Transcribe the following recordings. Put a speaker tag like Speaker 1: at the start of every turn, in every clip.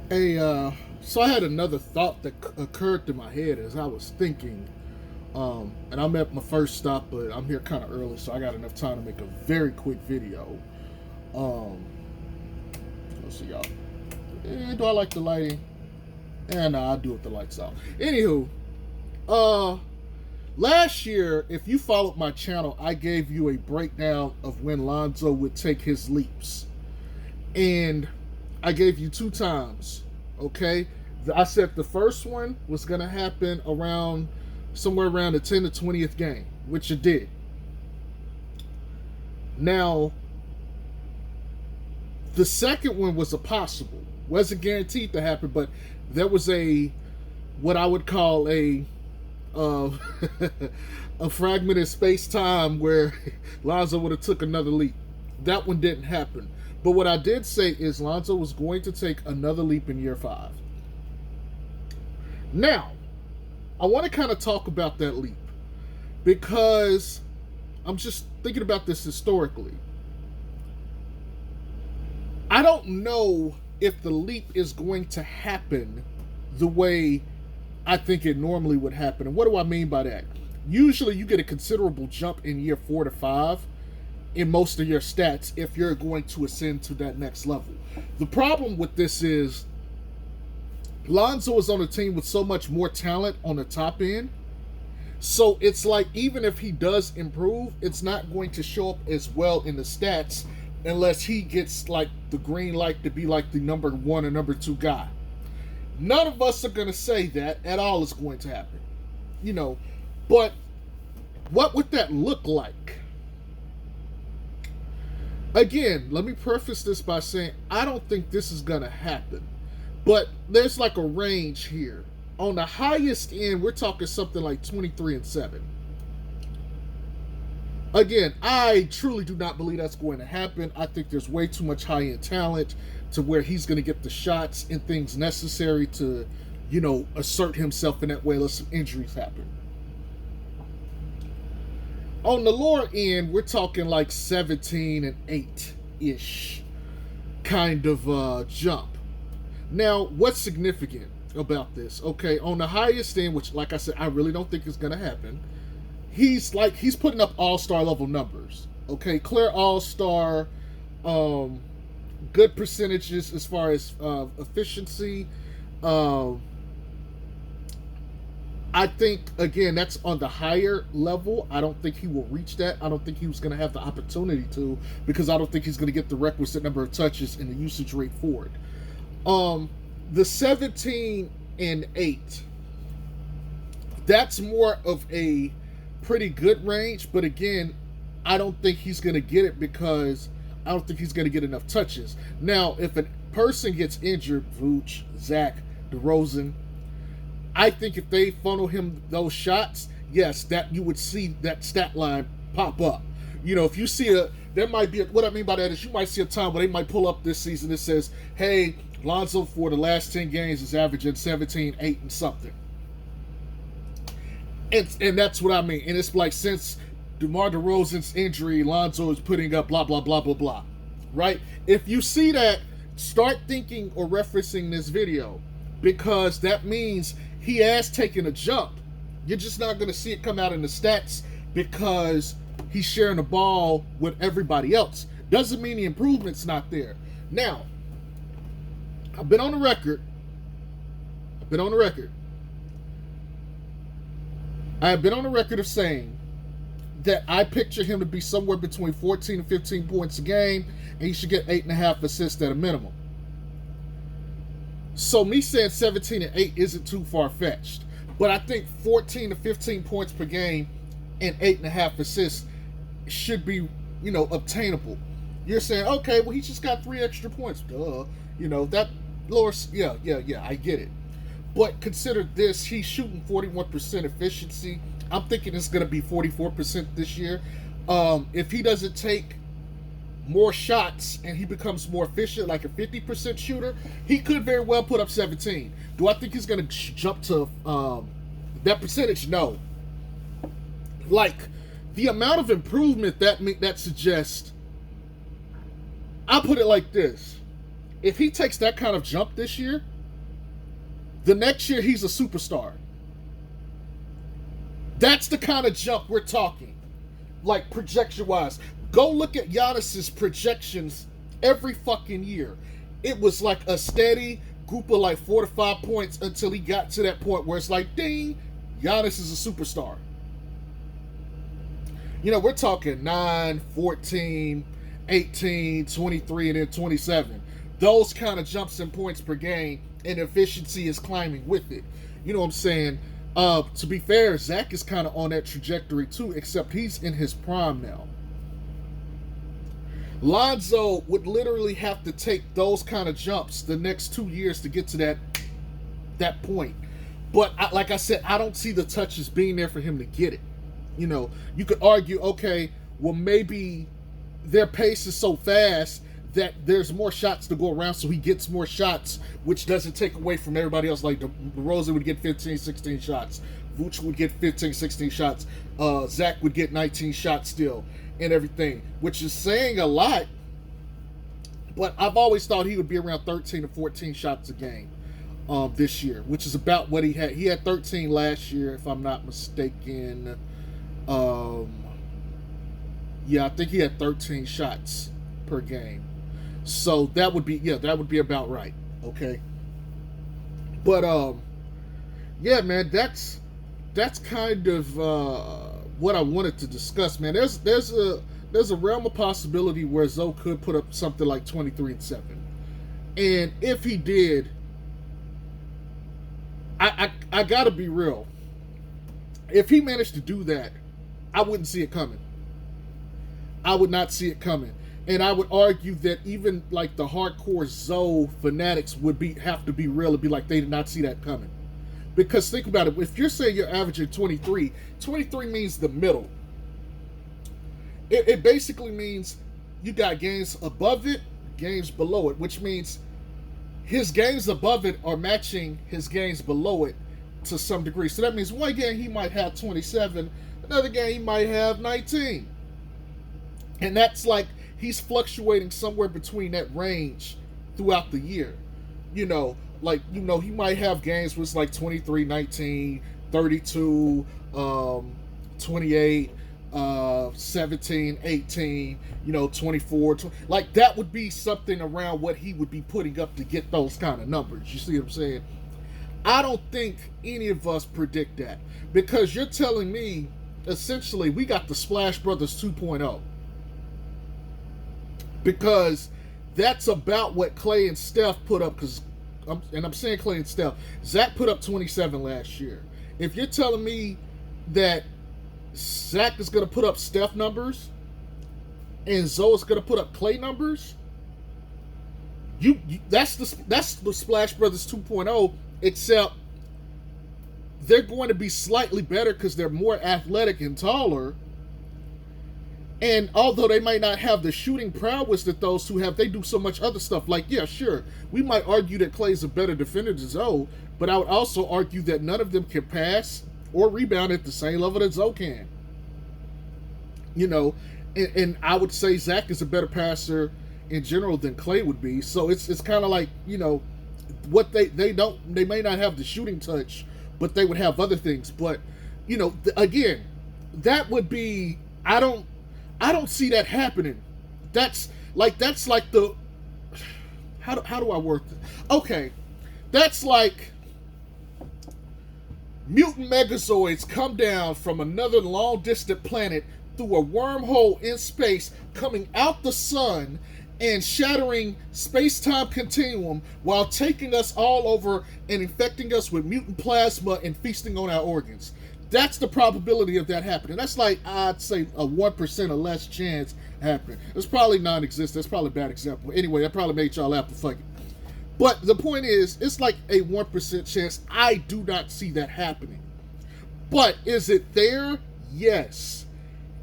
Speaker 1: So I had another thought that occurred to my head as I was thinking, and I'm at my first stop, but I'm here kind of early, so I got enough time to make a very quick video. Um, let's see, y'all. Do I like the lighting? Nah, I'll do it with the lights off. Anywho, uh, last year, if you followed my channel, I gave you a breakdown of when Lonzo would take his leaps, and I gave you two times. Okay, I said the first one was gonna happen around somewhere around the 10 to 20th game, which it did. Now, the second one was a possible, wasn't guaranteed to happen, but there was a what I would call uh, a fragment in space time where Lonzo would have took another leap. That one didn't happen. But what I did say is Lonzo was going to take another leap in year 5. Now, I want to kind of talk about that leap because I'm just thinking about this historically. I don't know if the leap is going to happen the way I think it normally would happen. And what do I mean by that? Usually you get a considerable jump in year 4 to 5 in most of your stats if you're going to ascend to that next level. The problem with this is Lonzo is on a team with so much more talent on the top end. So it's like even if he does improve, it's not going to show up as well in the stats unless he gets like the green light to be like the number 1 or number 2 guy. None of us are going to say that at all is going to happen. But what would that look like? Again, let me preface this by saying I don't think this is going to happen. But there's like a range here. On the highest end, we're talking something like 23-7. Again, I truly do not believe that's going to happen. I think there's way too much high-end talent to where he's going to get the shots and things necessary to, assert himself in that way unless some injuries happen. On the lower end, we're talking like 17-8-ish kind of jump. Now, what's significant about this? Okay, on the highest end, which, like I said, I really don't think is going to happen, he's putting up all-star level numbers. Okay, clear all-star, good percentages as far as efficiency. I think, again, that's on the higher level. I don't think he will reach that. I don't think he was going to have the opportunity to because I don't think he's going to get the requisite number of touches and the usage rate for it. The 17-8, that's more of a pretty good range, but again, I don't think he's going to get it because I don't think he's going to get enough touches. Now, if a person gets injured, Vooch, Zach, DeRozan, I think if they funnel him those shots, yes, that you would see that stat line pop up. If you see there might be what I mean by that is you might see a time where they might pull up this season that says, hey, Lonzo for the last 10 games is averaging 17, 8 and something. And that's what I mean. And it's like since DeMar DeRozan's injury, Lonzo is putting up blah, blah, blah, blah, blah. Right? If you see that, start thinking or referencing this video because that means he has taken a jump. You're just not going to see it come out in the stats because he's sharing the ball with everybody else. Doesn't mean the improvement's not there. Now, I've been on the record. I have been on the record of saying that I picture him to be somewhere between 14 and 15 points a game, and he should get 8.5 assists at a minimum. So me saying 17-8 isn't too far-fetched. But I think 14 to 15 points per game and 8.5 assists should be, obtainable. You're saying, okay, well, he just got 3 extra points. Duh. That lowers, yeah, I get it. But consider this, he's shooting 41% efficiency. I'm thinking it's going to be 44% this year. If he doesn't take more shots and he becomes more efficient, like a 50% shooter, he could very well put up 17. Do I think he's going to jump to that percentage? No. Like, the amount of improvement that suggests, I'll put it like this. If he takes that kind of jump this year, The next year, he's a superstar. That's the kind of jump we're talking, like projection-wise. Go look at Giannis's projections every fucking year. It was like a steady group of like 4 to 5 points until he got to that point where it's like, ding, Giannis is a superstar. You know, we're talking 9, 14, 18, 23, and then 27. Those kind of jumps in points per game, and efficiency is climbing with it. You know what I'm saying? To be fair, Zach is kind of on that trajectory too, except he's in his prime now. Lonzo would literally have to take those kind of jumps the next 2 years to get to that point. But like I said, I don't see the touches being there for him to get it. You know, you could argue, okay, well, maybe their pace is so fast that there's more shots to go around, so he gets more shots, which doesn't take away from everybody else. Like DeRozan would get 15, 16 shots. Vooch would get 15, 16 shots. Zach would get 19 shots still and everything, which is saying a lot. But I've always thought he would be around 13 to 14 shots a game this year, which is about what he had. He had 13 last year, if I'm not mistaken. Yeah, I think he had 13 shots per game. So that would be about right. Okay. But yeah, man, that's kind of what I wanted to discuss, man. There's a realm of possibility where Zoe could put up something like 23-7. And if he did, I gotta be real. If he managed to do that, I wouldn't see it coming. I would not see it coming. And I would argue that even like the hardcore Zoe fanatics would have to be real and be like, they did not see that coming. Because think about it, if you're saying you're averaging 23 means the middle. It basically means you got games above it, games below it, which means his games above it are matching his games below it to some degree. So that means one game he might have 27, another game he might have 19. And that's like he's fluctuating somewhere between that range throughout the year. You know, like, you know, he might have games where it's like 23, 19, 32, 28, 17, 18, you know, 24, 20. Like, that would be something around what he would be putting up to get those kind of numbers. You see what I'm saying? I don't think any of us predict that, because you're telling me essentially we got the Splash Brothers 2.0. Because that's about what Clay and Steph put up. I'm saying Clay and Steph. Zach put up 27 last year. If you're telling me that Zach is going to put up Steph numbers and Zoe's going to put up Clay numbers, that's the Splash Brothers 2.0, except they're going to be slightly better because they're more athletic and taller. And although they might not have the shooting prowess that those two have, they do so much other stuff. Like, yeah, sure, we might argue that Clay's a better defender than Zoe, but I would also argue that none of them can pass or rebound at the same level that Zoe can. You know, and I would say Zach is a better passer in general than Clay would be. So it's kind of like, you know, what they may not have the shooting touch, but they would have other things. But, you know, again, that would be, I don't see that happening. That's like the, how do I work this? Okay, that's like mutant Megazords come down from another long distant planet through a wormhole in space, coming out the sun and shattering space-time continuum while taking us all over and infecting us with mutant plasma and feasting on our organs. That's the probability of that happening. That's like, I'd say, a 1% or less chance happening. It's probably non-existent. That's probably a bad example. Anyway, that probably made y'all laugh, but fuck it. But the point is, it's like a 1% chance. I do not see that happening. But is it there? Yes.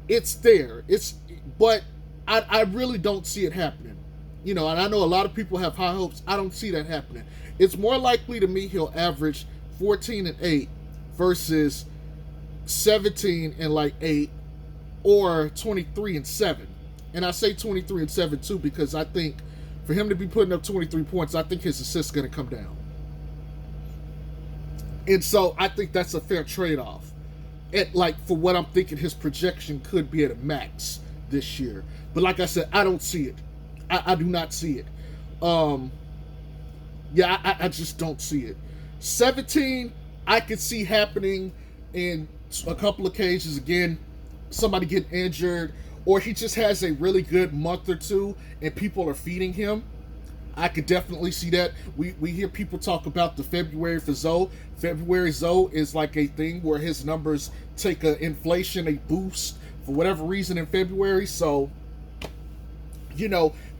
Speaker 1: It's there. But I really don't see it happening. You know, and I know a lot of people have high hopes. I don't see that happening. It's more likely to me he'll average 14-8 versus 17-8 or 23-7. And I say 23-7 too because I think for him to be putting up 23 points, I think his assist's going to come down. And so I think that's a fair trade-off. Like for what I'm thinking his projection could be at a max this year. But like I said, I don't see it. I do not see it. I just don't see it. 17, I could see happening in a couple occasions. Again, somebody getting injured, or he just has a really good month or two and people are feeding him. I could definitely see that. We hear people talk about the February for Zoe. February Zoe is like a thing where his numbers take a inflation, a boost for whatever reason in February. So,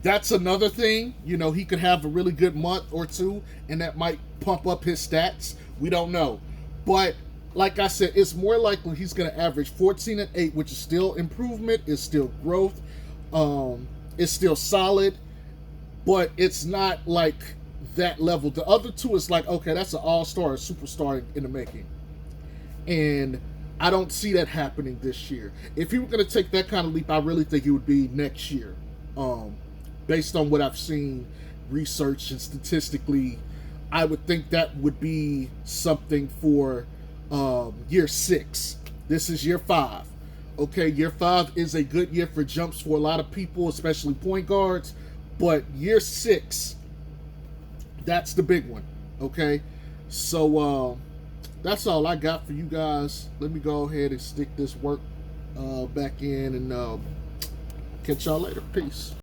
Speaker 1: that's another thing. He could have a really good month or two and that might pump up his stats. We don't know. But like I said, it's more likely he's going to average 14 and 8, which is still improvement, is still growth, it's still solid, but it's not like that level. The other two is like, okay, that's an all-star, a superstar in the making. And I don't see that happening this year. If he were going to take that kind of leap, I really think it would be next year. Based on what I've seen, research and statistically, I would think that would be something for year 6. This is year 5. Okay, year 5 is a good year for jumps for a lot of people, especially point guards. But year 6, that's the big one. Okay, so that's all I got for you guys. Let me go ahead and stick this work back in and catch y'all later. Peace.